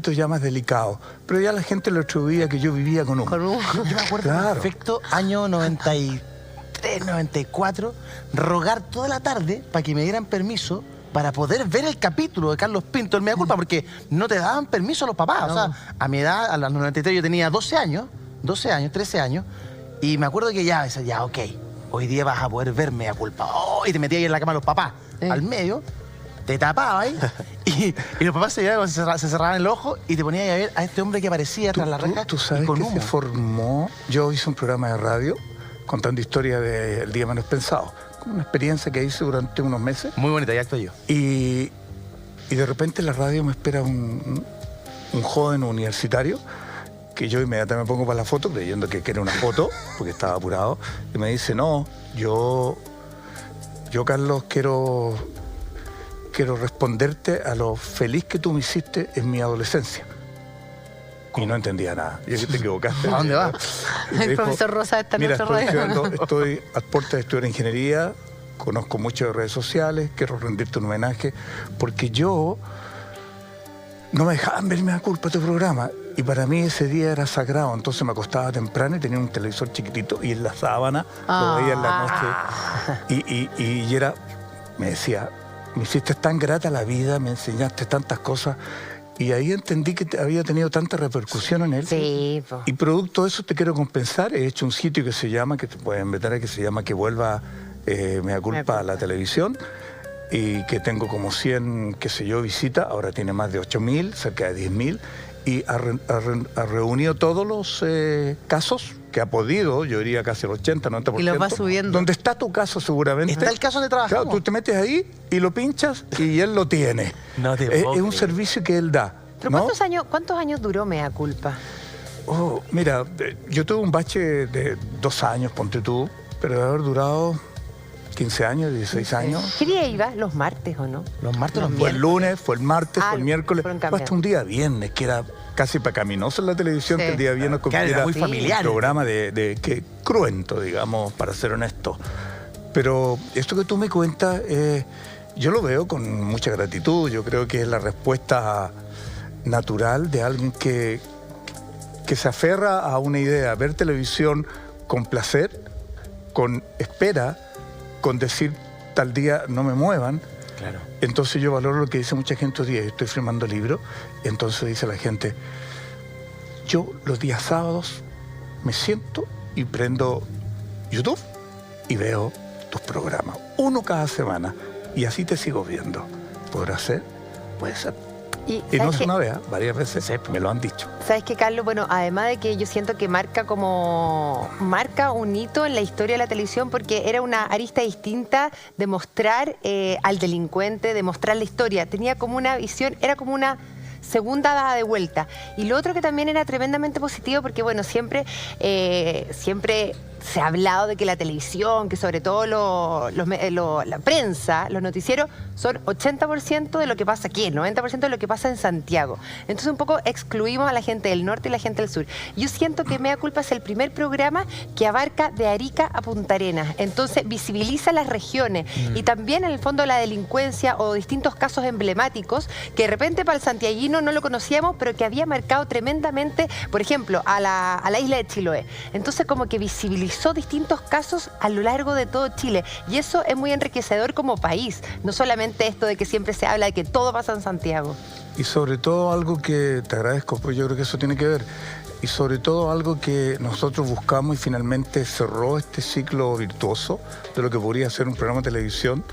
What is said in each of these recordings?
momentos ya más delicados. Pero ya la gente lo atribuía que yo vivía con humo. Yo me acuerdo perfecto, año 93, 94, rogar toda la tarde para que me dieran permiso para poder ver el capítulo de Carlos Pinto, el Mea Culpa, porque no te daban permiso los papás. O sea, a mi edad, a los 93, yo tenía 12 años, 13 años, y me acuerdo que ya, ok, hoy día vas a poder ver Mea Culpa. Oh, y te metías ahí en la cama los papás, al medio, te tapabas ahí, y los papás se cerraban el ojo y te ponías a ver a este hombre que aparecía tras la reja. Tú sabes que se formó. Yo hice un programa de radio contando historias del día menos pensado. Una experiencia que hice durante unos meses. Muy bonita, ya estoy yo. Y de repente en la radio me espera un joven universitario que yo inmediatamente me pongo para la foto, creyendo que era una foto, porque estaba apurado, y me dice, no, yo Carlos, quiero responderte a lo feliz que tú me hiciste en mi adolescencia. Y no entendía nada. Y aquí te equivocaste. ¿A dónde va? El profesor Rosa está en nuestro radio. Estoy a puertas de estudiar ingeniería, conozco mucho de redes sociales, quiero rendirte un homenaje, porque yo no me dejaban verme a culpa de tu programa. Y para mí ese día era sagrado, entonces me acostaba temprano y tenía un televisor chiquitito y en la sábana lo veía en la noche. Y era, me decía, me hiciste tan grata la vida, me enseñaste tantas cosas. Y ahí entendí que había tenido tanta repercusión en él. Sí, y producto de eso te quiero compensar. He hecho un sitio que se llama, que te pueden meter, que se llama Que Vuelva Mea Culpa a la televisión. Y que tengo como 100, qué sé yo, visitas. Ahora tiene más de 8.000, cerca de 10.000. Y ha reunido todos los casos que ha podido, yo diría casi el 80, 90%. Y los va subiendo. Donde está tu caso seguramente. Está el caso de trabajamos. Claro, tú te metes ahí y lo pinchas y él lo tiene. No te es un servicio que él da. ¿Pero ¿no? cuántos años duró Mea Culpa? Oh, mira, yo tuve un bache de 2 años, ponte tú, pero de haber durado 15 años, 16 años. ¿Qué día iba? ¿Los martes o no? Los martes, los Fue el lunes, fue el martes, fue el miércoles, fue hasta un día viernes, que era casi pecaminoso en la televisión, que el día viernes era muy familiar. Un programa que cruento, digamos, para ser honesto. Pero esto que tú me cuentas, yo lo veo con mucha gratitud. Yo creo que es la respuesta natural de alguien que se aferra a una idea, ver televisión con placer, con espera, con decir tal día no me muevan. Claro. Entonces yo valoro lo que dice mucha gente hoy día. Yo estoy filmando libros, entonces dice la gente, yo los días sábados me siento y prendo YouTube y veo tus programas, uno cada semana, y así te sigo viendo. ¿Podrá ser? Puede ser. Y no es una vez, varias veces me lo han dicho. ¿Sabes qué, Carlos? Bueno, además de que yo siento que marca un hito en la historia de la televisión, porque era una arista distinta de mostrar al delincuente, de mostrar la historia. Tenía como una visión, era como una segunda dada de vuelta. Y lo otro que también era tremendamente positivo, porque bueno, siempre se ha hablado de que la televisión, que sobre todo la prensa, los noticieros, son 80% de lo que pasa aquí, el 90% de lo que pasa en Santiago. Entonces un poco excluimos a la gente del norte y la gente del sur. Yo siento que Mea Culpa es el primer programa que abarca de Arica a Punta Arenas. Entonces visibiliza las regiones y también en el fondo la delincuencia o distintos casos emblemáticos que de repente para el santiaguino no lo conocíamos, pero que había marcado tremendamente, por ejemplo, a la isla de Chiloé. Entonces como que visibilizó distintos casos a lo largo de todo Chile. Y eso es muy enriquecedor como país. No solamente esto de que siempre se habla de que todo pasa en Santiago. Y sobre todo algo que te agradezco, pues yo creo que eso tiene que ver. Y sobre todo algo que nosotros buscamos y finalmente cerró este ciclo virtuoso de lo que podría ser un programa de televisión.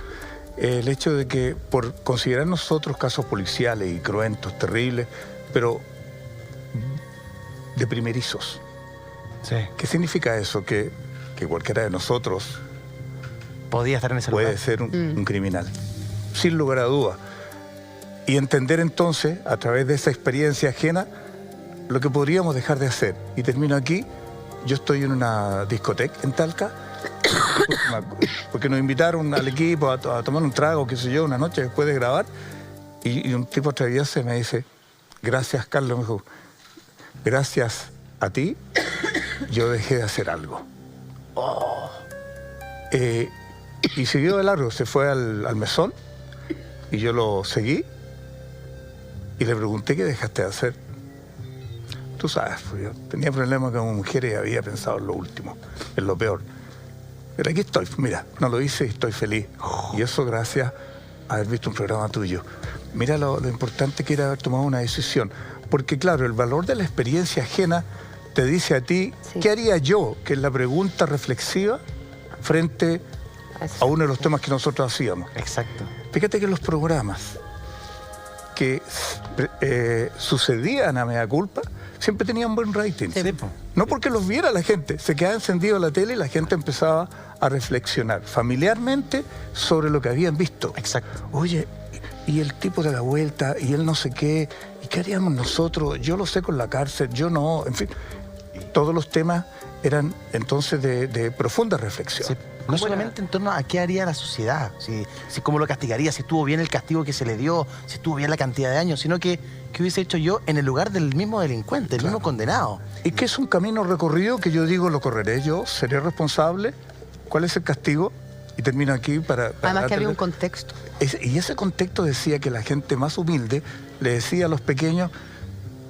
El hecho de que por considerar nosotros casos policiales y cruentos, terribles, pero de primerizos. Sí. ¿Qué significa eso? Que cualquiera de nosotros podía estar en ese lugar. Puede ser un criminal, sin lugar a duda. Y entender entonces, a través de esa experiencia ajena, lo que podríamos dejar de hacer. Y termino aquí. Yo estoy en una discoteca en Talca, porque nos invitaron al equipo a tomar un trago, qué sé yo, una noche después de grabar, y un tipo travieso me dice, gracias, Carlos, me dijo, gracias a ti, yo dejé de hacer algo. Oh. Y siguió de largo, se fue al mesón, y yo lo seguí, Y le pregunté qué dejaste de hacer. Tú sabes, pues yo tenía problemas con mujeres y había pensado en lo último, en lo peor. Pero aquí estoy, mira, no lo hice y estoy feliz. Y eso gracias a haber visto un programa tuyo. Mira lo importante que era haber tomado una decisión. Porque claro, el valor de la experiencia ajena te dice a ti, Sí. ¿qué haría yo? Que es la pregunta reflexiva frente a uno de los temas que nosotros hacíamos. Exacto. Fíjate que los programas que sucedían a mea culpa siempre tenían buen rating. Sí, po. No porque los viera la gente, se quedaba encendido la tele y la gente empezaba a reflexionar familiarmente sobre lo que habían visto. Exacto. Oye, y el tipo de la vuelta, y él no sé qué, ¿y qué haríamos nosotros? Yo lo sé con la cárcel, yo no, en fin. Todos los temas eran entonces de profunda reflexión. Sí. No solamente en torno a qué haría la sociedad, si cómo lo castigaría, si estuvo bien el castigo que se le dio, si estuvo bien la cantidad de años, sino que hubiese hecho yo en el lugar del mismo delincuente, el mismo condenado. Y que es un camino recorrido que yo digo, lo correré yo, seré responsable, ¿cuál es el castigo? Y termino aquí para Además que había un darte- contexto. Y ese contexto decía que la gente más humilde le decía a los pequeños,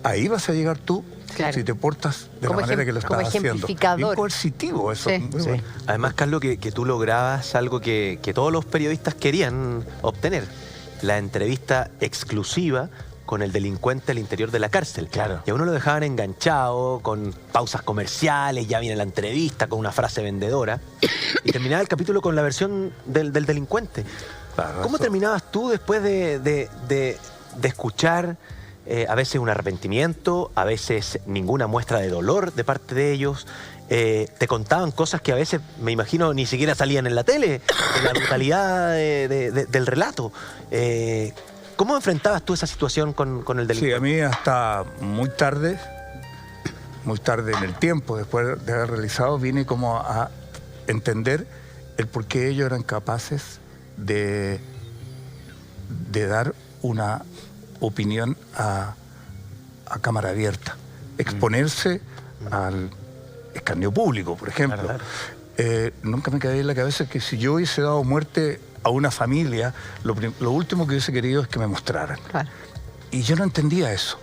ahí vas a llegar tú, Claro. si te portas de Como la manera que lo como estás haciendo. ejemplificador. Bien coercitivo eso. Sí. Muy Sí. bueno. Además, Carlos, que tú lograbas algo que todos los periodistas querían obtener, la entrevista exclusiva con el delincuente al interior de la cárcel. Claro. Y a uno lo dejaban enganchado, con pausas comerciales, ya viene la entrevista, con una frase vendedora, y terminaba el capítulo con la versión del delincuente. Claro, ¿Cómo eso- terminabas tú después de escuchar a veces un arrepentimiento, a veces ninguna muestra de dolor de parte de ellos? Te contaban cosas que a veces, me imagino, ni siquiera salían en la tele, de la brutalidad del relato. ¿Cómo enfrentabas tú esa situación con el Sí, delincuente? a mí hasta muy tarde en el tiempo, después de haber realizado, vine como a entender el por qué ellos eran capaces de dar una opinión a cámara abierta, exponerse al escarnio público, por ejemplo. Claro. Nunca me quedé en la cabeza que si yo hubiese dado muerte a una familia, lo último que hubiese querido es que me mostraran. Claro. Y yo no entendía eso.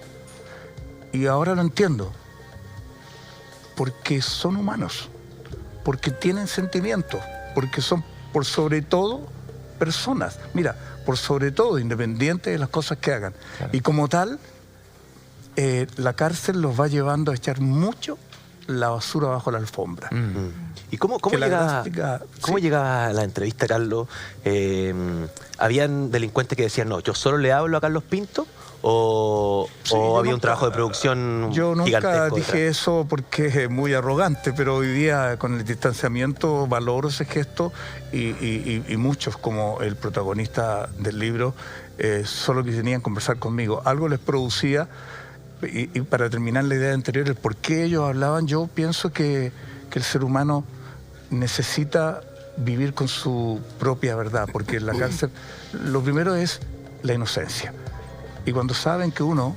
Y ahora lo entiendo. Porque son humanos. Porque tienen sentimientos. Porque son, por sobre todo, personas. Mira, por sobre todo, independientes de las cosas que hagan. Claro. Y como tal, la cárcel los va llevando a echar mucho la basura bajo la alfombra. ¿Y cómo Que la llegaba, gráfica- cómo sí. llegaba la entrevista, Carlos? ¿Habían delincuentes que decían, no, yo solo le hablo a Carlos Pinto? ¿O Sí, o yo había un nunca- trabajo de producción Yo nunca gigantesco dije detrás? eso porque es muy arrogante, pero hoy día con el distanciamiento valoro ese gesto y muchos, como el protagonista del libro, solo que tenían conversar conmigo. Algo les producía, y para terminar la idea anterior, el por qué ellos hablaban, yo pienso que el ser humano necesita vivir con su propia verdad, porque en la cárcel lo primero es la inocencia. Y cuando saben que uno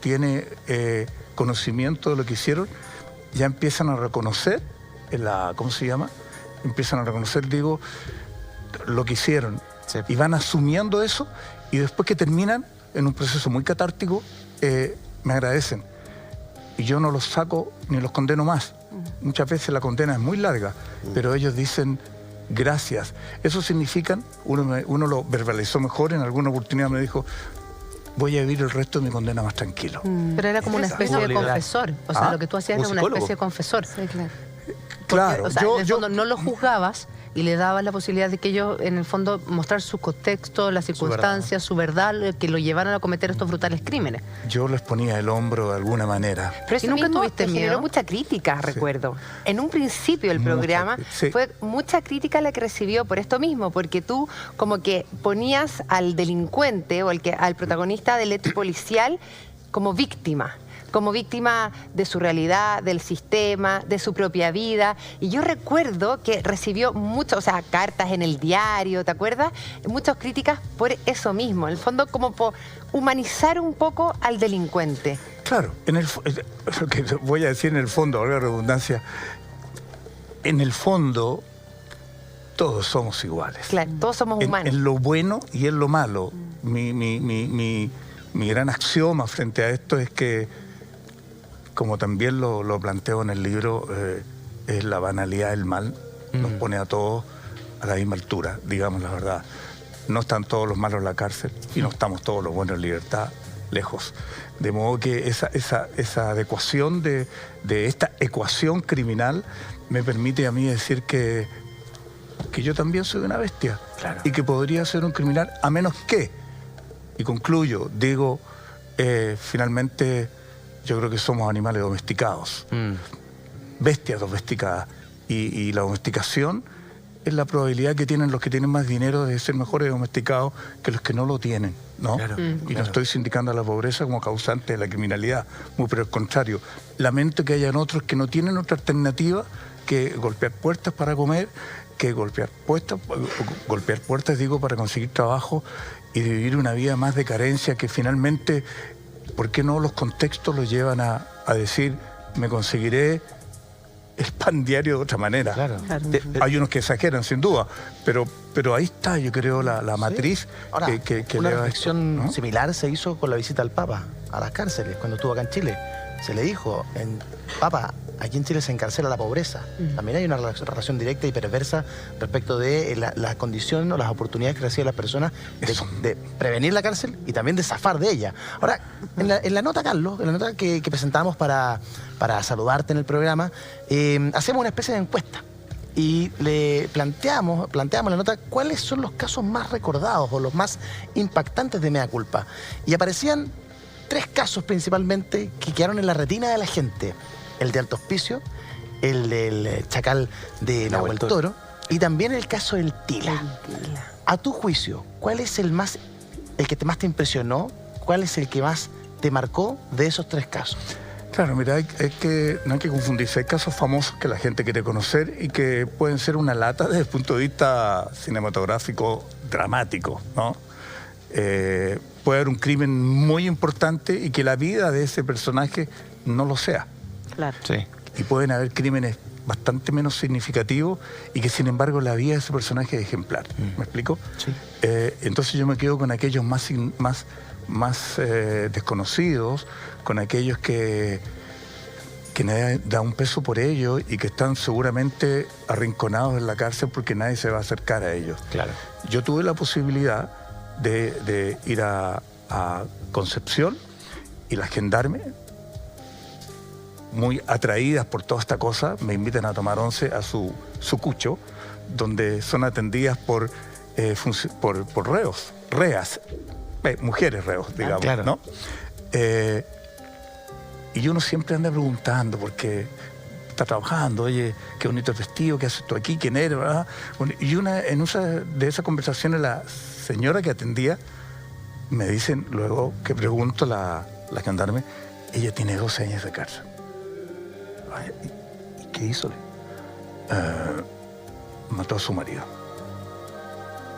tiene conocimiento de lo que hicieron, ya empiezan a reconocer, ¿cómo se llama? Empiezan a reconocer, digo, lo que hicieron. Sí. Y van asumiendo eso, y después que terminan, en un proceso muy catártico, me agradecen. Y yo no los saco ni los condeno más. Muchas veces la condena es muy larga, pero ellos dicen gracias. Eso significa, uno lo verbalizó mejor, en alguna oportunidad me dijo, voy a vivir el resto de mi condena más tranquilo. Pero era como una especie de Exacto. confesor. O sea, Ah, lo que tú hacías un era una psicólogo. especie de confesor. Sí, claro. Claro, O sea, en el fondo no lo juzgabas y le dabas la posibilidad de que ellos, en el fondo, mostrar su contexto, las circunstancias, su verdad, que lo llevaran a cometer estos brutales crímenes. yo les ponía el hombro de alguna manera. Pero eso ¿Y nunca mismo tuviste te generó miedo? mucha crítica, recuerdo. En un principio del Mucha programa sí. fue mucha crítica la que recibió por esto mismo, porque tú como que ponías al delincuente o al protagonista del hecho policial como víctima de su realidad, del sistema, de su propia vida. Y yo recuerdo que recibió muchas, o sea, cartas en el diario, ¿te acuerdas? Muchas críticas por eso mismo, en el fondo como por humanizar un poco al delincuente. Claro, lo que voy a decir en el fondo, ahora la redundancia, en el fondo todos somos iguales. Claro, todos somos humanos. En lo bueno y en lo malo. Mi mi gran axioma frente a esto es que, como también lo planteo en el libro, es la banalidad del mal. Nos pone a todos a la misma altura, digamos la verdad. No están todos los malos en la cárcel y no estamos todos los buenos en libertad, lejos. De modo que esa adecuación de esta ecuación criminal me permite a mí decir que yo también soy una bestia. Claro. Y que podría ser un criminal, a menos que, y concluyo, digo, finalmente yo creo que somos animales domesticados, bestias domesticadas, y la domesticación es la probabilidad que tienen los que tienen más dinero de ser mejores domesticados que los que no lo tienen, ¿no? Claro, Y no estoy sindicando a la pobreza como causante de la criminalidad, muy por el contrario. Lamento que hayan otros que no tienen otra alternativa que golpear puertas para comer, que golpear puertas, digo, para conseguir trabajo y vivir una vida más de carencia que finalmente, ¿por qué no los contextos los llevan a decir, me conseguiré el pan diario de otra manera? Claro. Hay unos que exageran, sin duda, pero ahí está, yo creo, la matriz Ahora, que una eleva reflexión esto, ¿no? similar se hizo con la visita al Papa a las cárceles, cuando estuvo acá en Chile. Se le dijo, Papa, aquí en Chile se encarcela la pobreza. También hay una relación directa y perversa respecto de la condición o las oportunidades que reciben las personas de prevenir la cárcel y también de zafar de ella. Ahora, en la nota, Carlos, en la nota que presentamos para saludarte en el programa, hacemos una especie de encuesta. Y le planteamos en la nota cuáles son los casos más recordados o los más impactantes de mea culpa. Y aparecían 3 casos principalmente que quedaron en la retina de la gente. El de Alto Hospicio, el del Chacal de Nahuel Toro y también el caso del Tila. A tu juicio, ¿cuál es el que más te impresionó? ¿Cuál es el que más te marcó de esos 3 casos? Claro, mira, no hay que confundirse. Hay casos famosos que la gente quiere conocer y que pueden ser una lata desde el punto de vista cinematográfico dramático, ¿no? Puede haber un crimen muy importante y que la vida de ese personaje no lo sea. Claro. Sí. Y pueden haber crímenes bastante menos significativos y que sin embargo la vida de ese personaje es ejemplar. ¿Me explico? Sí. Entonces yo me quedo con aquellos más desconocidos, con aquellos que nadie da un peso por ellos y que están seguramente arrinconados en la cárcel porque nadie se va a acercar a ellos. Claro. Yo tuve la posibilidad de ir a Concepción y las gendarmes, muy atraídas por toda esta cosa, me invitan a tomar once a su cucho, donde son atendidas por mujeres reos, digamos, claro. ¿no? Y uno siempre anda preguntando, porque está trabajando, oye, qué bonito el vestido, qué haces tú aquí, quién eres, ¿verdad? Bueno, y en una de esas conversaciones, la señora que atendía, me dicen luego que pregunto la gendarme, ella tiene 12 años de cárcel. Ay, ¿y qué hizo? Mató a su marido.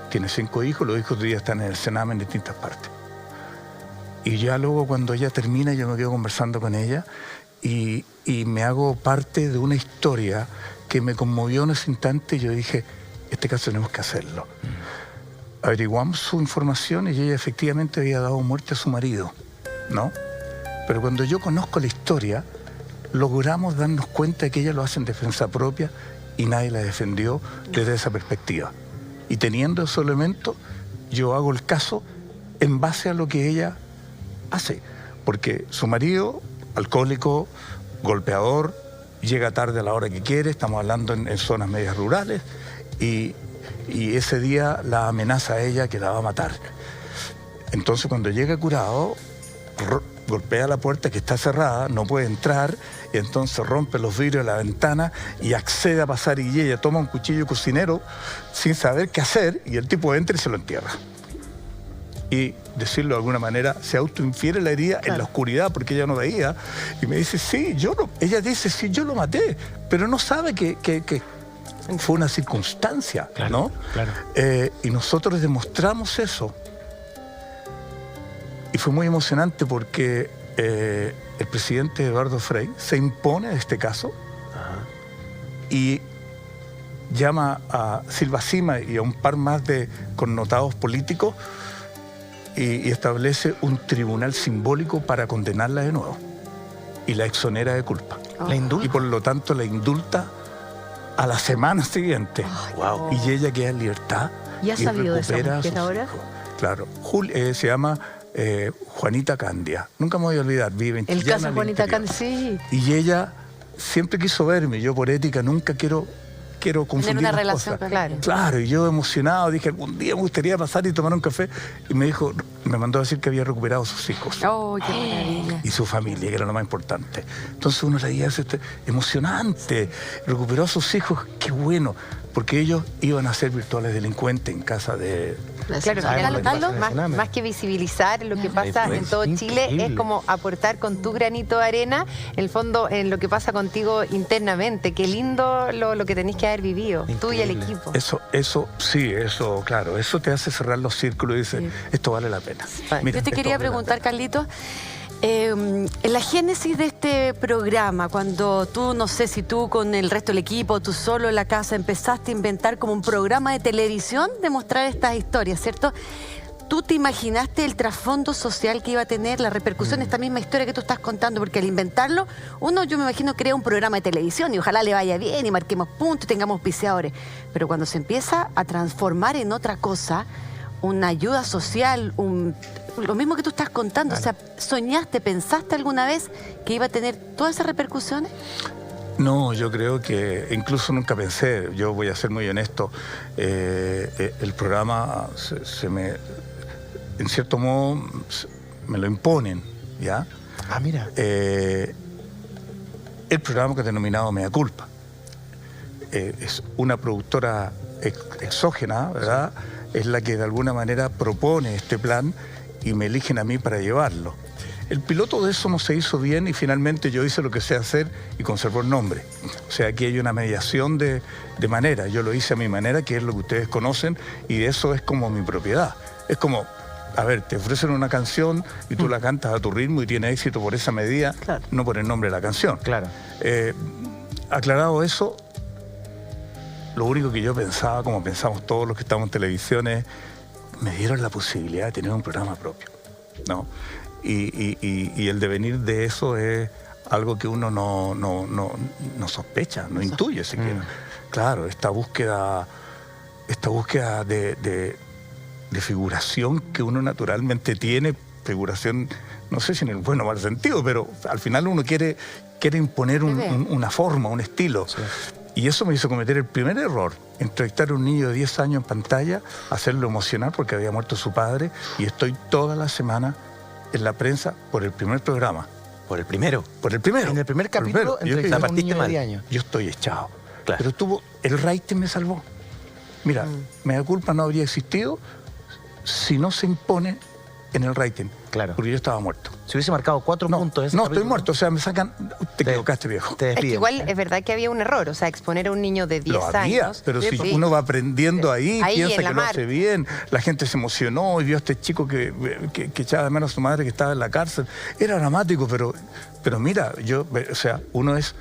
Tiene 5 hijos, los hijos de ella están en el Sename en distintas partes. Y ya luego cuando ella termina, yo me quedo conversando con ella y me hago parte de una historia que me conmovió en ese instante y yo dije, este caso tenemos que hacerlo. Averiguamos su información y ella efectivamente había dado muerte a su marido, ¿no? Pero cuando yo conozco la historia, logramos darnos cuenta de que ella lo hace en defensa propia y nadie la defendió desde esa perspectiva. Y teniendo esos elementos, yo hago el caso en base a lo que ella hace. Porque su marido, alcohólico, golpeador, llega tarde a la hora que quiere, estamos hablando en zonas medias rurales, y ese día la amenaza a ella que la va a matar. Entonces cuando llega curado, golpea la puerta que está cerrada, no puede entrar, y entonces rompe los vidrios de la ventana y accede a pasar, y ella toma un cuchillo cocinero sin saber qué hacer, y el tipo entra y se lo entierra. Y, decirlo de alguna manera, se autoinfiere la herida en la oscuridad porque ella no veía, y me dice, sí, ella dice, sí, yo lo maté, pero no sabe que fue una circunstancia, claro, ¿no? Claro. Y nosotros demostramos eso. Y fue muy emocionante porque el presidente Eduardo Frei se impone de este caso. Ajá. Y llama a Silva Sima y a un par más de connotados políticos y establece un tribunal simbólico para condenarla de nuevo y la exonera de culpa. La indulta. Y por lo tanto la indulta a la semana siguiente. Wow. Y ella queda en libertad. ¿Y has sabido de esa recupera a mujer sus ahora? hijos. Claro. Se llama Juanita Candia. Nunca me voy a olvidar. Vive en El Chillán, caso al Juanita interior. Can, sí. Y ella siempre quiso verme. Yo por ética nunca quiero confundir una las relación cosas. con ella. Claro, y yo emocionado dije, algún día me gustaría pasar y tomar un café. Y me dijo, me mandó a decir que había recuperado a sus hijos. ¡Oh, qué maravilla! Y su familia, que era lo más importante. Entonces uno leía eso, emocionante, recuperó a sus hijos, qué bueno, porque ellos iban a ser virtuales delincuentes en casa de... Claro, Sabemos Carlos, lo que pasa en el más que visibilizar lo que pasa en todo Chile, increíble. es como aportar con tu granito de arena, en el fondo, en lo que pasa contigo internamente. Qué lindo lo que tenés que haber vivido, tú y el Increíble. equipo. Eso, claro, eso te hace cerrar los círculos y dices, esto vale la pena. Mira, Yo te esto quería vale la preguntar, pena. Carlitos, en la génesis de este programa, cuando tú, no sé si tú con el resto del equipo, tú solo en la casa, empezaste a inventar como un programa de televisión de mostrar estas historias, ¿cierto? ¿Tú te imaginaste el trasfondo social que iba a tener, la repercusión de esta misma historia que tú estás contando? Porque al inventarlo, uno, yo me imagino, crea un programa de televisión y ojalá le vaya bien y marquemos puntos y tengamos auspiciadores. Pero cuando se empieza a transformar en otra cosa, una ayuda social, lo mismo que tú estás contando, Claro. o sea, ¿soñaste, pensaste alguna vez que iba a tener todas esas repercusiones? No, yo creo que incluso nunca pensé, yo voy a ser muy honesto, el programa en cierto modo, me lo imponen, ¿ya? Ah, mira. El programa que he denominado Mea Culpa. Es una productora exógena, ¿verdad? Es la que de alguna manera propone este plan y me eligen a mí para llevarlo. El piloto de eso no se hizo bien y finalmente yo hice lo que sé hacer y conservó el nombre. O sea, aquí hay una mediación de manera. Yo lo hice a mi manera, que es lo que ustedes conocen, y eso es como mi propiedad. Es como, a ver, te ofrecen una canción y tú la cantas a tu ritmo y tiene éxito por esa medida, Claro. no por el nombre de la canción. Claro. Aclarado eso, lo único que yo pensaba, como pensamos todos los que estamos en televisión, es me dieron la posibilidad de tener un programa propio, ¿no? Y el devenir de eso es algo que uno no sospecha, no intuye siquiera. Claro, esta búsqueda de figuración que uno naturalmente tiene, figuración, no sé si en el bueno o mal sentido, pero al final uno quiere imponer una forma, un estilo. Sí. Y eso me hizo cometer el primer error, entrevistar a un niño de 10 años en pantalla, hacerlo emocionar porque había muerto su padre, y estoy toda la semana en la prensa por el primer programa. Por el primero. Por el primero. En el primer Por el capítulo primero. Yo entrevistamos a un partiste niño de mal. 10 años. Yo estoy echado. Claro. Pero el rating me salvó. Mira, Mea Culpa no habría existido si no se impone en el rating. Claro. Porque yo estaba muerto. Si hubiese marcado 4 puntos ese No, estoy capítulo, muerto. O sea, me sacan... Te equivocaste, viejo. Te Es que despiden. igual es verdad que había un error, o sea, exponer a un niño de 10 Lo había, años. pero si Sí. uno va aprendiendo ahí, Ahí, piensa en la que lo mar. hace bien, la gente se emocionó y vio a este chico que echaba de menos a su madre que estaba en la cárcel. Era dramático, pero mira, o sea, uno es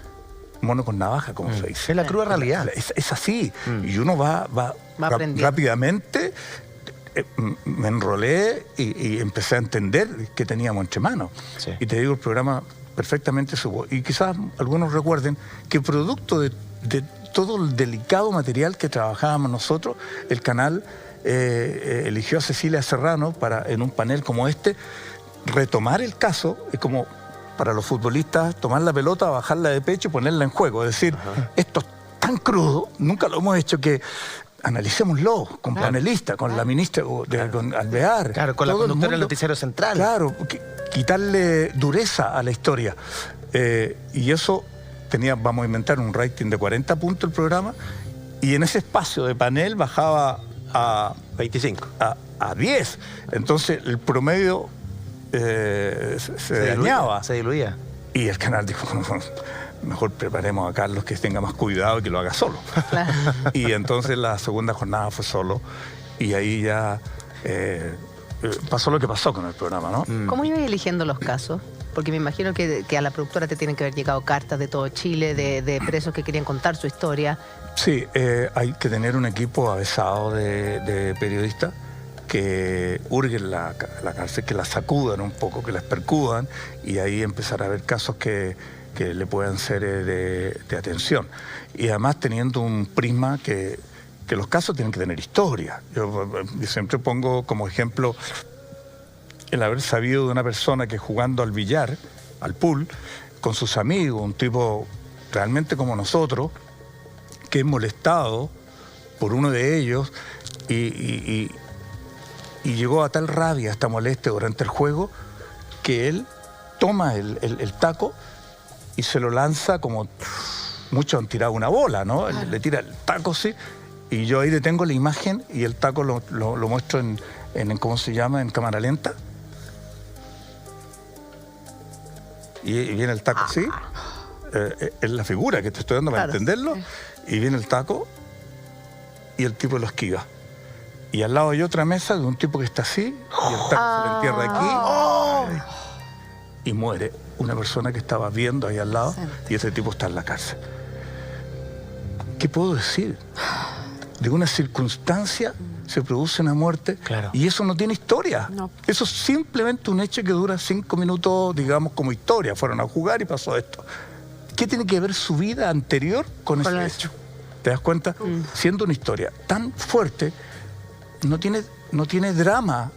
mono con navaja, como se dice. Es la cruda realidad. Es así. Y uno va aprendiendo. rápidamente. Me enrolé y empecé a entender qué teníamos entre manos. Sí. Y te digo, el programa perfectamente supo. Y quizás algunos recuerden que producto de todo el delicado material que trabajábamos nosotros, el canal eligió a Cecilia Serrano para, en un panel como este, retomar el caso. Es como para los futbolistas tomar la pelota, bajarla de pecho y ponerla en juego. Es decir, esto es tan crudo, nunca lo hemos hecho, que analicémoslo con panelistas, con la ministra, con Alvear. Claro, con la todo el conductora del mundo. noticiero central. Claro, quitarle dureza a la historia. Y eso vamos a inventar un rating de 40 puntos el programa, y en ese espacio de panel bajaba a 25. a 10. Entonces el promedio se dañaba. Se diluía. Y el canal dijo, mejor preparemos a Carlos que tenga más cuidado y que lo haga solo. Y entonces la segunda jornada fue solo, y ahí ya pasó lo que pasó con el programa, ¿no? ¿Cómo ibas eligiendo los casos? Porque me imagino que a la productora te tienen que haber llegado cartas de todo Chile, de presos que querían contar su historia. Sí, hay que tener un equipo avesado de periodistas que hurguen la cárcel, que la sacudan un poco, que las percudan, y ahí empezar a ver casos que le puedan ser de atención. Y además teniendo un prisma que los casos tienen que tener historia. Yo siempre pongo como ejemplo el haber sabido de una persona que jugando al billar, al pool, con sus amigos, un tipo realmente como nosotros, que es molestado por uno de ellos y llegó a tal rabia, esta molestia durante el juego, que él toma el taco y se lo lanza como muchos han tirado una bola, ¿no? Claro. Le tira el taco, sí, y yo ahí detengo la imagen y el taco lo muestro en ¿cómo se llama?, en cámara lenta. Y viene el taco así, es la figura que te estoy dando para Claro. entenderlo, y viene el taco y el tipo lo esquiva. Y al lado hay otra mesa de un tipo que está así, y el taco se le entierra aquí, y muere una persona que estaba viendo ahí al lado, y ese tipo está en la cárcel. ¿Qué puedo decir? De una circunstancia se produce una muerte, Claro. y eso no tiene historia. No. Eso es simplemente un hecho que dura 5 minutos, digamos, como historia. Fueron a jugar y pasó esto. ¿Qué tiene que ver su vida anterior con ese lo hecho? ¿Te das cuenta? Siendo una historia tan fuerte, no tiene drama,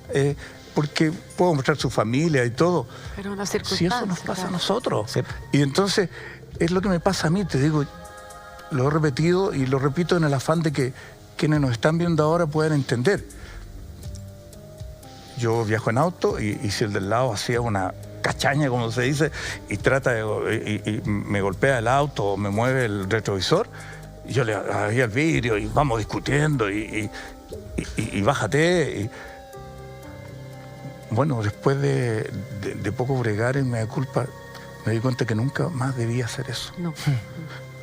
porque puedo mostrar su familia y todo. Pero una Si circunstancia. eso nos pasa a claro. nosotros. Sí. Y entonces, es lo que me pasa a mí, te digo, lo he repetido y lo repito en el afán de que quienes nos están viendo ahora puedan entender. Yo viajo en auto y si el del lado hacía una cachaña, como se dice, y y me golpea el auto o me mueve el retrovisor, yo le abría el vidrio y vamos discutiendo y bájate. Bueno, después de poco bregar en mea culpa, me di cuenta que nunca más debía hacer eso. No.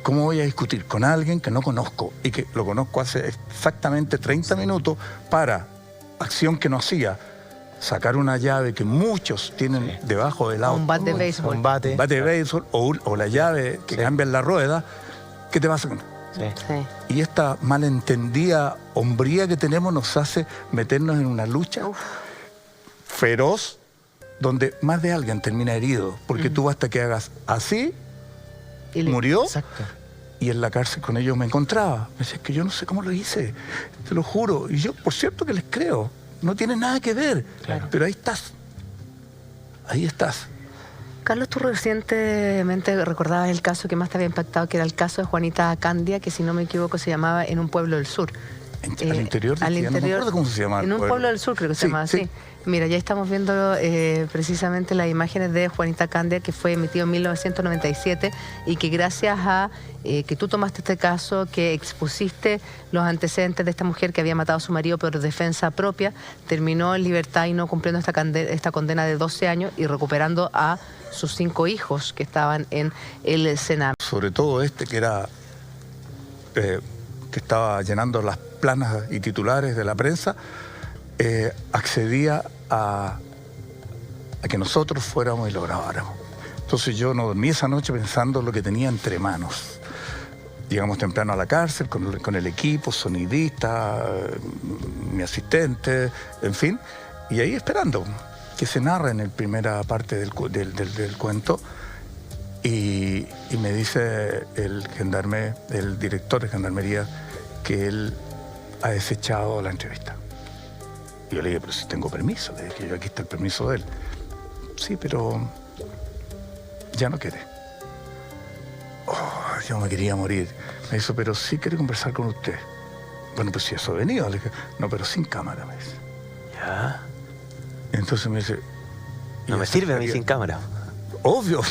¿Cómo voy a discutir con alguien que no conozco y que lo conozco hace exactamente 30 minutos para acción que no hacía? Sacar una llave que muchos tienen debajo del auto. Un bat de béisbol. Un bate. Bate de béisbol o la llave que cambia la rueda. ¿Qué te pasa con? Sí. Sí. Y esta malentendida hombría que tenemos nos hace meternos en una lucha feroz donde más de alguien termina herido. Porque tú basta que hagas así, Y le- murió, Exacto. y en la cárcel con ellos me encontraba. Me decía, es que yo no sé cómo lo hice, te lo juro. Y yo, por cierto que les creo, no tiene nada que ver. Claro. Pero ahí estás. Ahí estás. Carlos, tú recientemente recordabas el caso que más te había impactado, que era el caso de Juanita Candia, que si no me equivoco se llamaba En un pueblo del sur. Al interior de Chile, no me acuerdo cómo se llamaba el En un pueblo. pueblo del sur creo que se Sí, llamaba sí. así. Mira, ya estamos viendo precisamente las imágenes de Juanita Candia, que fue emitido en 1997 y que gracias a que tú tomaste este caso, que expusiste los antecedentes de esta mujer que había matado a su marido por defensa propia, terminó en libertad y no cumpliendo esta condena de 12 años y recuperando a sus 5 hijos que estaban en el Sename. Sobre todo este que era que estaba llenando las planas y titulares de la prensa, accedía a que nosotros fuéramos y lo grabáramos. Entonces yo no dormí esa noche pensando lo que tenía entre manos. Llegamos temprano a la cárcel con el equipo, sonidista, mi asistente, en fin, y ahí esperando que se narre en la primera parte del cuento. Y me dice el gendarme, el director de gendarmería, que él ha desechado la entrevista. Y yo le dije, pero si tengo permiso, le dije, yo aquí está el permiso de él. Sí, pero ya no quiere. Oh, yo me quería morir. Me dijo, pero sí quiere conversar con usted. Bueno, pues si eso ha venido. Le dije, no, pero sin cámara, me dice. Ya. Entonces me dice... No me sirve a mí sin cámara. Obvio.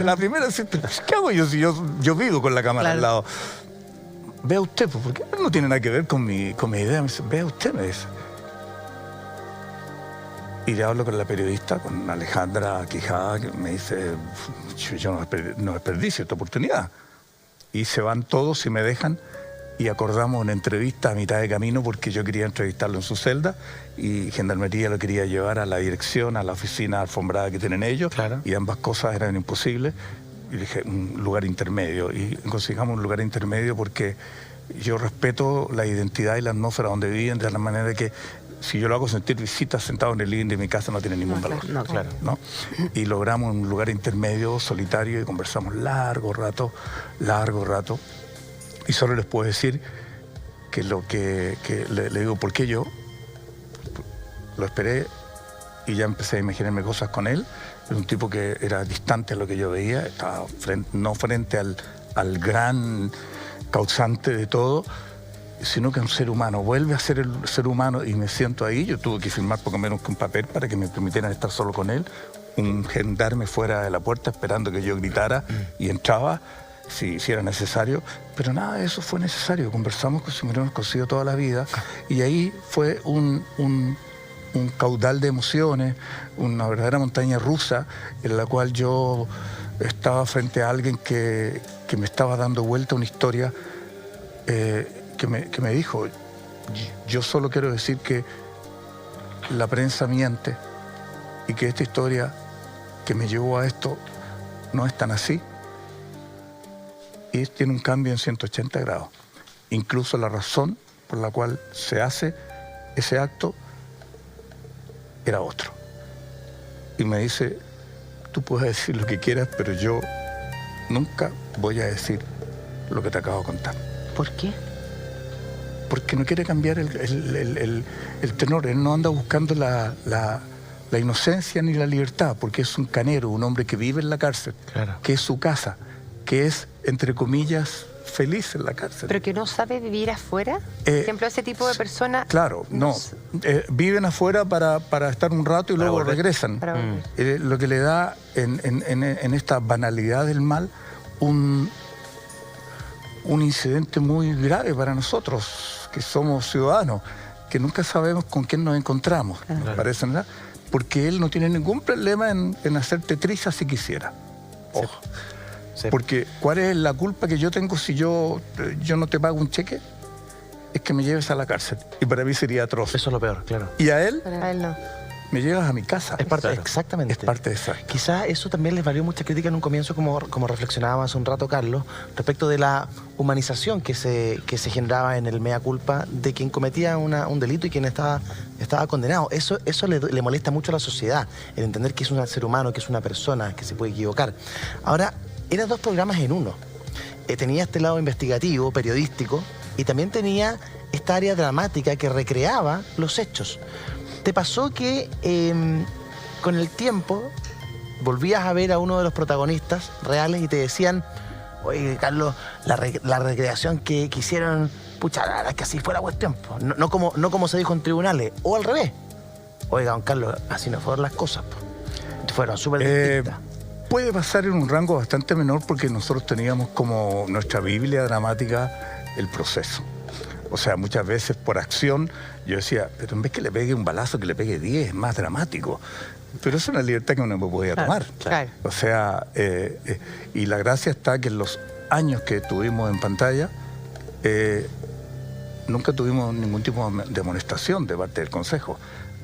La primera, ¿qué hago yo si yo vivo con la cámara Claro. al lado? Vea usted, pues, porque no tiene nada que ver con mi idea. Me dice, vea usted, me dice. Y le hablo con la periodista, con Alejandra Quijada, que me dice, yo no desperdicio esta oportunidad. Y se van todos y me dejan y acordamos una entrevista a mitad de camino porque yo quería entrevistarlo en su celda y Gendarmería lo quería llevar a la dirección, a la oficina alfombrada que tienen ellos. Claro. Y ambas cosas eran imposibles. Y dije, un lugar intermedio. Y consigamos un lugar intermedio porque yo respeto la identidad y la atmósfera donde viven de la manera que si yo lo hago sentir visita sentado en el living de mi casa no tiene ningún valor. No, claro. ¿No? Y logramos un lugar intermedio, solitario, y conversamos largo rato. Y solo les puedo decir que le digo, ¿por qué yo? Lo esperé y ya empecé a imaginarme cosas con él. Era un tipo que era distante a lo que yo veía, estaba no frente al gran causante de todo, sino que un ser humano. Vuelve a ser el ser humano y me siento ahí. Yo tuve que firmar poco menos que un papel para que me permitieran estar solo con él. Un gendarme fuera de la puerta esperando que yo gritara y entraba si era necesario. Pero nada de eso fue necesario. Conversamos como si me hubiéramos conocido toda la vida y ahí fue un caudal de emociones, una verdadera montaña rusa en la cual yo estaba frente a alguien que me estaba dando vuelta a una historia que me dijo, yo solo quiero decir que la prensa miente y que esta historia que me llevó a esto no es tan así. Y tiene un cambio en 180 grados. Incluso la razón por la cual se hace ese acto era otro. Y me dice, tú puedes decir lo que quieras, pero yo nunca voy a decir lo que te acabo de contar. ¿Por qué? Porque no quiere cambiar el tenor. Él no anda buscando la inocencia ni la libertad, porque es un canero, un hombre que vive en la cárcel, Claro. que es su casa, que es, entre comillas, feliz en la cárcel. ¿Pero que no sabe vivir afuera? Por ejemplo, ese tipo de persona... Claro, no. Viven afuera para estar un rato y Para luego volver. regresan. Para volver. Lo que le da en esta banalidad del mal un incidente muy grave para nosotros, que somos ciudadanos, que nunca sabemos con quién nos encontramos, me parece, ¿verdad? Porque él no tiene ningún problema en hacerte trizas si quisiera. Ojo. Sí. Porque ¿cuál es la culpa que yo tengo si yo no te pago un cheque? Es que me lleves a la cárcel. Y para mí sería atroz. Eso es lo peor, claro. Y a él A él no. me llevas a mi casa. Es parte, Claro. exactamente. Es parte de eso. Quizás eso también les valió mucha crítica en un comienzo, como reflexionaba hace un rato Carlos, respecto de la humanización que se generaba en el mea culpa de quien cometía un delito y quien estaba condenado. Eso le molesta mucho a la sociedad, el entender que es un ser humano, que es una persona, que se puede equivocar. Ahora, eran dos programas en uno. Tenía este lado investigativo, periodístico, y también tenía esta área dramática que recreaba los hechos. ¿Te pasó que con el tiempo volvías a ver a uno de los protagonistas reales y te decían, oye, Carlos, la recreación que hicieron, pucha, la verdad es que así fue la cuestión, po. No como se dijo en tribunales, o al revés? Oiga, don Carlos, así no fueron las cosas, po. Fueron súper distintas. Puede pasar en un rango bastante menor porque nosotros teníamos como nuestra Biblia dramática el proceso. O sea, muchas veces por acción yo decía, pero en vez que le pegue un balazo, que le pegue 10, es más dramático. Pero es una libertad que uno no podía tomar. Claro. O sea, y la gracia está que en los años que tuvimos en pantalla, nunca tuvimos ningún tipo de amonestación de parte del Consejo,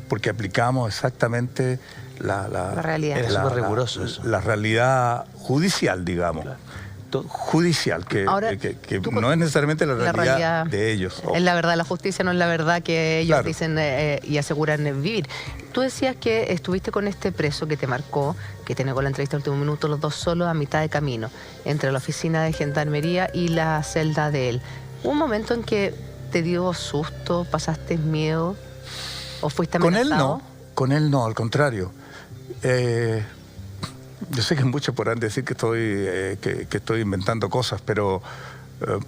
porque aplicamos exactamente la realidad. Era súper riguroso eso. la realidad judicial, digamos. Judicial, que Ahora, tú no es necesariamente la realidad, realidad de ellos. Es la verdad, la justicia no es la verdad que ellos Claro. dicen y aseguran vivir. Tú decías que estuviste con este preso que te marcó, que te negó la entrevista al último minuto, los dos solos a mitad de camino, entre la oficina de gendarmería y la celda de él. ¿Hubo un momento en que te dio susto, pasaste miedo o fuiste amenazado? Con él no, al contrario. Yo sé que muchos podrán decir que estoy inventando cosas, pero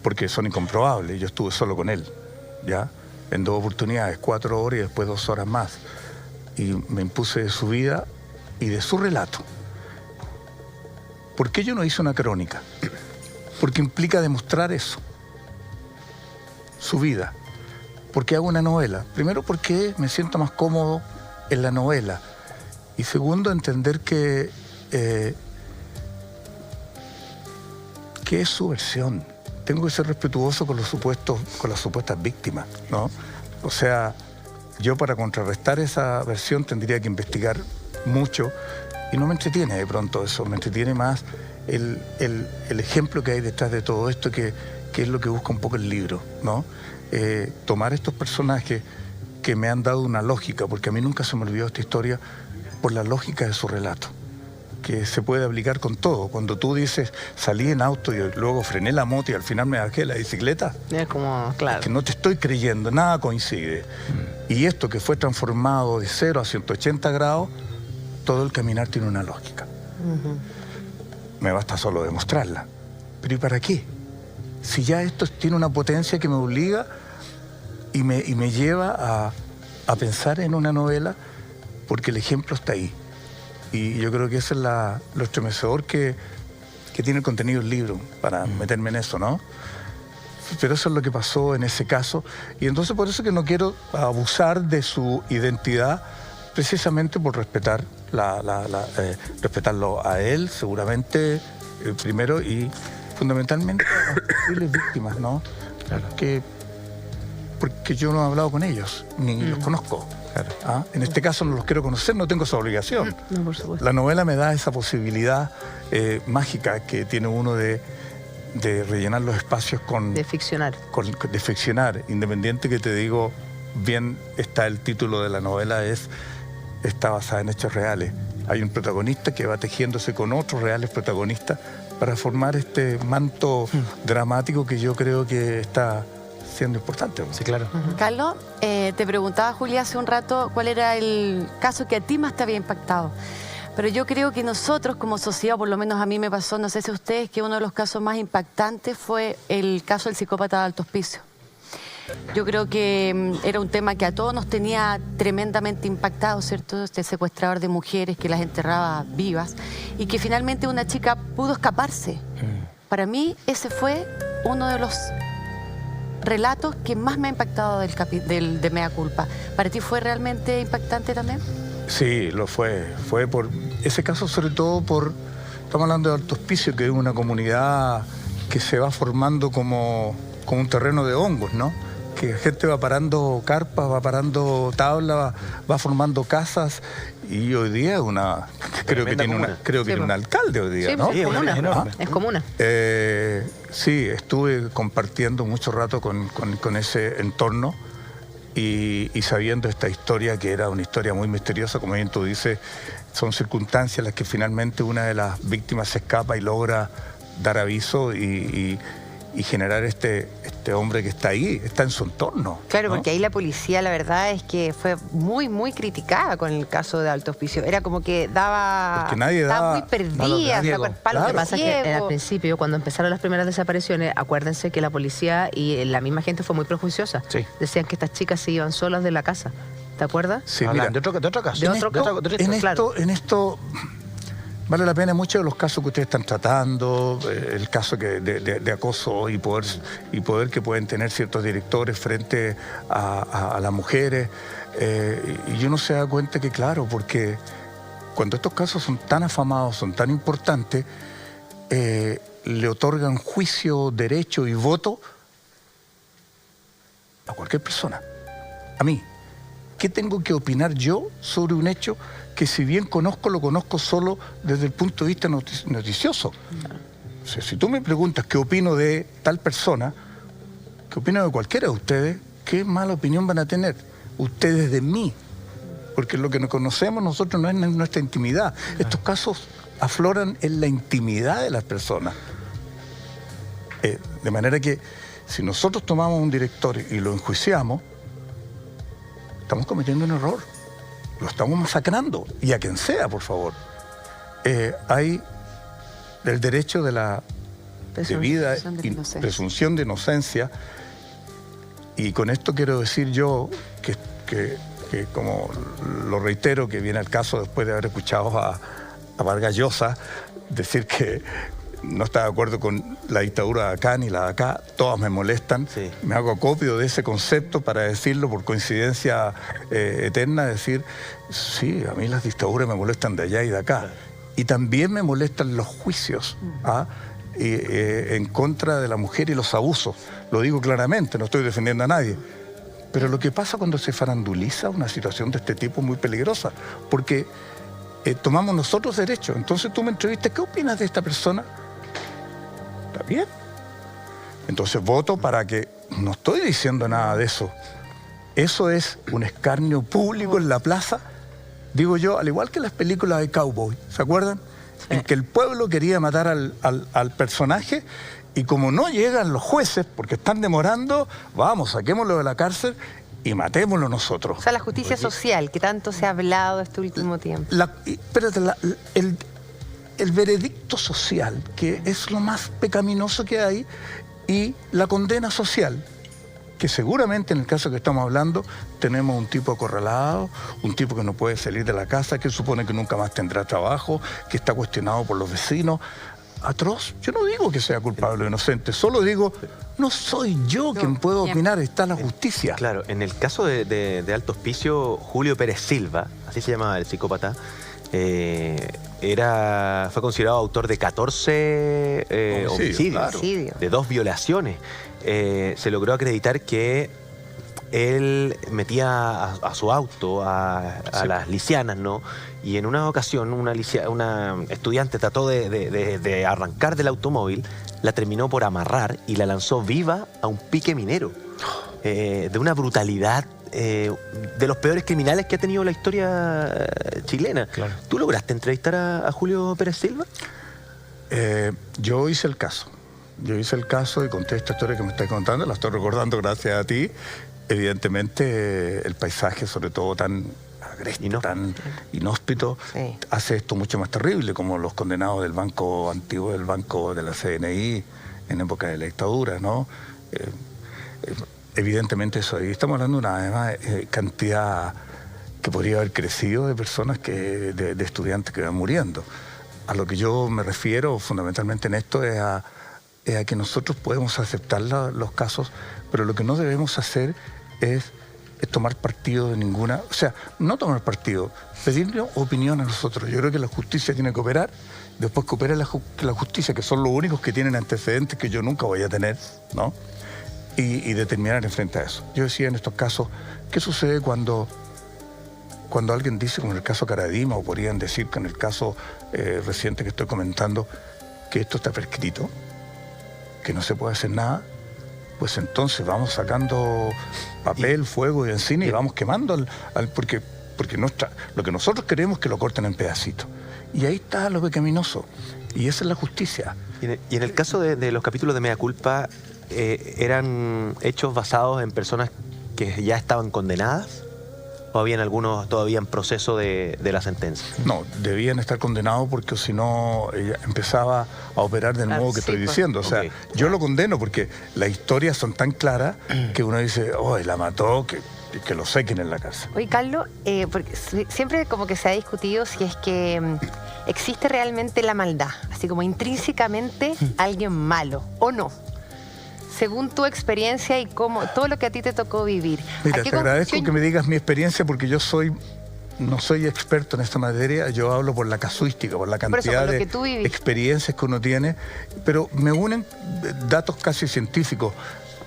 porque son incomprobables. Yo estuve solo con él, ¿ya? En 2 oportunidades, 4 horas y después 2 horas más. Y me impuse de su vida y de su relato. ¿Por qué yo no hice una crónica? Porque implica demostrar eso, su vida. ¿Por qué hago una novela? Primero, porque me siento más cómodo en la novela. Y segundo, entender que es su versión. Tengo que ser respetuoso con las supuestas víctimas, ¿no? O sea, yo para contrarrestar esa versión tendría que investigar mucho y no me entretiene de pronto eso, me entretiene más el ejemplo que hay detrás de todo esto, que es lo que busca un poco el libro, ¿no? Tomar estos personajes porque me han dado una lógica, porque a mí nunca se me olvidó esta historia por la lógica de su relato, que se puede aplicar con todo. Cuando tú dices, salí en auto y luego frené la moto y al final me bajé de la bicicleta, Es como, claro. que no te estoy creyendo, nada coincide. Y esto que fue transformado de 0 a 180 grados, todo el caminar tiene una lógica. Me basta solo demostrarla. ¿Pero y para qué? Si ya esto tiene una potencia que me obliga y me lleva a pensar en una novela, porque el ejemplo está ahí. Y yo creo que ese es lo estremecedor que tiene el contenido del libro, para meterme en eso, ¿no? Pero eso es lo que pasó en ese caso. Y entonces por eso que no quiero abusar de su identidad, precisamente por respetar respetarlo a él, seguramente, primero, y fundamentalmente a las posibles víctimas, ¿no? Claro. Porque yo no he hablado con ellos, ni los conozco. Claro. ¿Ah? En este caso no los quiero conocer, no tengo esa obligación. No, por supuesto. La novela me da esa posibilidad mágica que tiene uno de rellenar los espacios De ficcionar. de ficcionar. Independiente que te digo, bien está el título de la novela, está basada en hechos reales. Hay un protagonista que va tejiéndose con otros reales protagonistas para formar este manto dramático que yo creo que está siendo importante. Sí, claro. Carlos, te preguntaba, Julia, hace un rato cuál era el caso que a ti más te había impactado. Pero yo creo que nosotros como sociedad, por lo menos a mí me pasó, no sé si a ustedes, que uno de los casos más impactantes fue el caso del psicópata de Alto Hospicio. Yo creo que era un tema que a todos nos tenía tremendamente impactados, ¿cierto? Este secuestrador de mujeres que las enterraba vivas y que finalmente una chica pudo escaparse. Para mí ese fue uno de los relatos que más me ha impactado de Mea Culpa. ¿Para ti fue realmente impactante también? Sí, lo fue. Fue por ese caso, sobre todo estamos hablando de Alto Hospicio, que es una comunidad que se va formando como un terreno de hongos, ¿no? Que la gente va parando carpas, va parando tablas, va formando casas, y hoy día es creo que tiene un alcalde hoy día, Sí, ¿no? pues, es comuna. es enorme. Es comuna. Sí, estuve compartiendo mucho rato con ese entorno y sabiendo esta historia, que era una historia muy misteriosa, como bien tú dices, son circunstancias en las que finalmente una de las víctimas se escapa y logra dar aviso y generar este hombre que está ahí, está en su entorno. Claro, ¿no? porque ahí la policía, la verdad es que fue muy, muy criticada con el caso de Alto Hospicio. Era como que Porque nadie estaba daba muy perdida, palos de o sea, riego. con palos Claro. de Lo que pasa es que ciego. al principio, cuando empezaron las primeras desapariciones, acuérdense que la policía y la misma gente fue muy prejuiciosa. Sí. Decían que estas chicas se iban solas de la casa. ¿Te acuerdas? Sí, Hablan mira, de otro caso. De otro en esto vale la pena mucho los casos que ustedes están tratando, el caso de acoso y poder que pueden tener ciertos directores frente a las mujeres. Y uno se da cuenta que, claro, porque cuando estos casos son tan afamados, son tan importantes, le otorgan juicio, derecho y voto a cualquier persona. A mí. ¿Qué tengo que opinar yo sobre un hecho que, si bien lo conozco solo desde el punto de vista noticioso? O sea, si tú me preguntas qué opino de tal persona, qué opino de cualquiera de ustedes, ¿qué mala opinión van a tener ustedes de mí? Porque lo que nos conocemos nosotros no es nuestra intimidad. Estos casos afloran en la intimidad de las personas. De manera que si nosotros tomamos un director y lo enjuiciamos, estamos cometiendo un error. Lo estamos masacrando. Y a quien sea, por favor. Hay el derecho de la debida presunción de inocencia. Y con esto quiero decir yo que como lo reitero, que viene al caso después de haber escuchado a Vargas Llosa decir que no está de acuerdo con la dictadura de acá ni la de acá, todas me molestan. Sí. Me hago acopio de ese concepto para decirlo por coincidencia eterna, decir, sí, a mí las dictaduras me molestan de allá y de acá. Y también me molestan los juicios en contra de la mujer y los abusos. Lo digo claramente, no estoy defendiendo a nadie. Pero lo que pasa cuando se faranduliza una situación de este tipo es muy peligrosa, porque tomamos nosotros derechos. Entonces tú me entrevistas, ¿qué opinas de esta persona? ¿Está bien? Entonces voto para que, no estoy diciendo nada de eso. eso es un escarnio público en la plaza, digo yo, al igual que las películas de cowboy, ¿se acuerdan? En que el pueblo quería matar al personaje y como no llegan los jueces, porque están demorando, vamos, saquémoslo de la cárcel y matémoslo nosotros. O sea, la justicia social, que tanto se ha hablado este último tiempo. Espérate, el veredicto social, que es lo más pecaminoso que hay, y la condena social, que seguramente en el caso que estamos hablando tenemos un tipo acorralado, un tipo que no puede salir de la casa, que supone que nunca más tendrá trabajo, que está cuestionado por los vecinos. Atroz. Yo no digo que sea culpable o inocente, solo digo, no soy yo quien puedo opinar, está la justicia. Claro, en el caso de Alto Hospicio, Julio Pérez Silva, así se llamaba el psicópata, fue considerado autor de 14 homicidios, claro, de 2 violaciones. Se logró acreditar que él metía a su auto a las lisianas, ¿no? Y en una ocasión una estudiante trató de arrancar del automóvil, la terminó por amarrar y la lanzó viva a un pique minero. De una brutalidad, de los peores criminales que ha tenido la historia chilena. Claro. ¿Tú lograste entrevistar a Julio Pérez Silva? Yo hice el caso. Yo hice el caso y conté esta historia que me estás contando, la estoy recordando gracias a ti. Evidentemente, el paisaje, sobre todo tan agreste, tan inhóspito, hace esto mucho más terrible, como los condenados del banco antiguo, del banco de la CNI, en época de la dictadura, ¿no? Evidentemente eso ahí. Estamos hablando de una además, cantidad que podría haber crecido de personas, de estudiantes que van muriendo. A lo que yo me refiero fundamentalmente en esto es a que nosotros podemos aceptar los casos, pero lo que no debemos hacer es tomar partido de ninguna... O sea, no tomar partido, pedirle opinión a nosotros. Yo creo que la justicia tiene que operar, después que opere la justicia, que son los únicos que tienen antecedentes que yo nunca voy a tener, ¿no? Y determinar en frente a eso. Yo decía en estos casos, ¿qué sucede cuando alguien dice, como en el caso Caradima, o podrían decir que en el caso reciente que estoy comentando, que esto está prescrito, que no se puede hacer nada? Pues entonces vamos sacando papel, fuego y encina y vamos quemando porque lo que nosotros queremos es que lo corten en pedacitos. Y ahí está lo pecaminoso. Y esa es la justicia. Y en el caso de los capítulos de Mea Culpa, ¿eran hechos basados en personas que ya estaban condenadas? ¿O habían algunos todavía en proceso de la sentencia? No, debían estar condenados porque si no ella empezaba a operar del modo que estoy diciendo. O sea, yo lo condeno porque las historias son tan claras que uno dice, oh, la mató, que lo sequen en la cárcel. Oye, Carlos, porque siempre como que se ha discutido si es que existe realmente la maldad, así como intrínsecamente alguien malo o no. Según tu experiencia y todo lo que a ti te tocó vivir. Mira, te agradezco que me digas mi experiencia porque yo no soy experto en esta materia, yo hablo por la casuística, por la cantidad de experiencias que uno tiene, pero me unen datos casi científicos.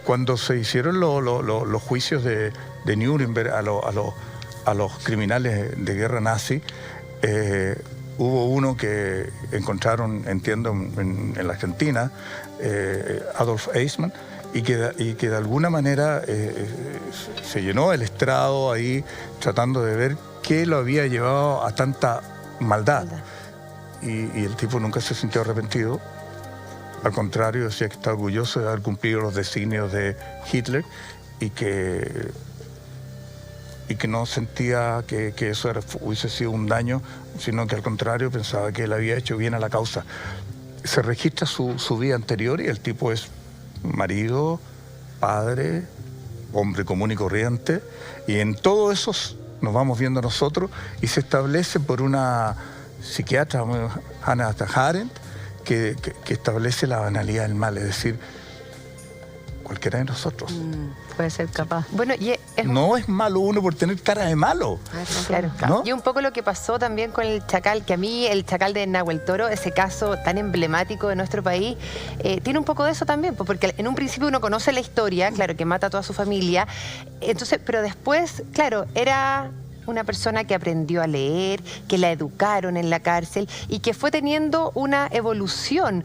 Cuando se hicieron los juicios de Nuremberg a los criminales de guerra nazi, hubo uno que encontraron, entiendo, en la Argentina, Adolf Eichmann, y que de alguna manera se llenó el estrado ahí tratando de ver qué lo había llevado a tanta maldad. Y el tipo nunca se sintió arrepentido. Al contrario, decía que está orgulloso de haber cumplido los designios de Hitler y que no sentía que eso hubiese sido un daño, sino que al contrario pensaba que él había hecho bien a la causa. Se registra su vida anterior y el tipo es marido, padre, hombre común y corriente, y en todo eso nos vamos viendo nosotros y se establece por una psiquiatra, Hannah Arendt, que establece la banalidad del mal, es decir, cualquiera de nosotros. Puede ser capaz. Bueno, no es malo uno por tener cara de malo. Claro. ¿No? Y un poco lo que pasó también con el Chacal, que a mí el Chacal de Nahuel Toro, ese caso tan emblemático de nuestro país, tiene un poco de eso también, porque en un principio uno conoce la historia, claro, que mata a toda su familia, entonces, pero después, claro, era una persona que aprendió a leer, que la educaron en la cárcel y que fue teniendo una evolución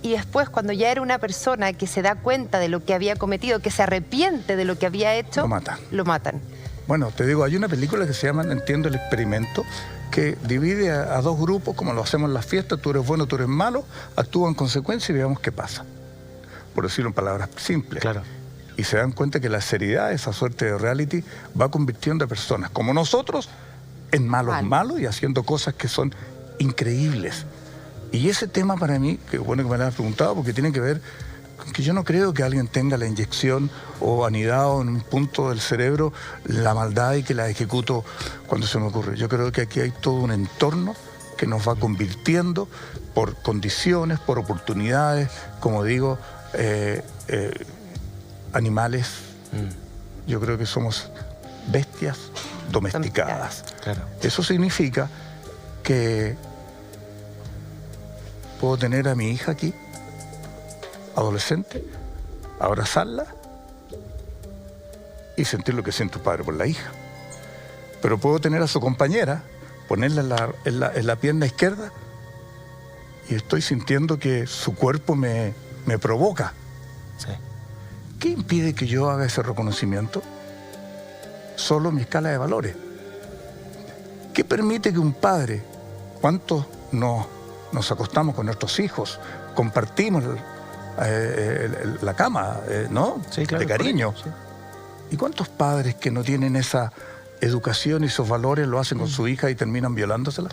y después cuando ya era una persona que se da cuenta de lo que había cometido, que se arrepiente de lo que había hecho, lo matan. Bueno, te digo, hay una película que se llama Entiendo el experimento, que divide a dos grupos, como lo hacemos en las fiestas, tú eres bueno, tú eres malo, actúa en consecuencia y veamos qué pasa. Por decirlo en palabras simples. Claro. Y se dan cuenta que la seriedad, esa suerte de reality, va convirtiendo a personas como nosotros en malos y haciendo cosas que son increíbles. Y ese tema para mí, que bueno que me lo has preguntado, porque tiene que ver con que yo no creo que alguien tenga la inyección o anidado en un punto del cerebro la maldad y que la ejecuto cuando se me ocurre. Yo creo que aquí hay todo un entorno que nos va convirtiendo por condiciones, por oportunidades, como digo, animales. Yo creo que somos bestias domesticadas. Claro. Eso significa que puedo tener a mi hija aquí, adolescente, abrazarla y sentir lo que siente un padre por la hija. Pero puedo tener a su compañera, ponerla en la pierna izquierda y estoy sintiendo que su cuerpo me provoca. Sí. ¿Qué impide que yo haga ese reconocimiento? Solo mi escala de valores. ¿Qué permite que un padre, cuántos nos acostamos con nuestros hijos, compartimos la cama, ¿no? Sí, claro, de cariño? Sí. ¿Y cuántos padres que no tienen esa educación y esos valores lo hacen con su hija y terminan violándosela?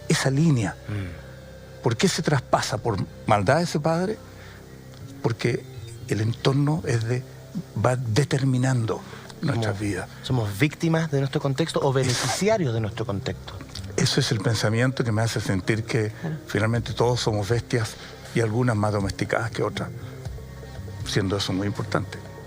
Esa línea. ¿Por qué se traspasa? ¿Por maldad de ese padre? Porque el entorno va determinando nuestras vidas. ¿Somos víctimas de nuestro contexto o beneficiarios de nuestro contexto? Eso es el pensamiento que me hace sentir que finalmente todos somos bestias y algunas más domesticadas que otras, siendo eso muy importante.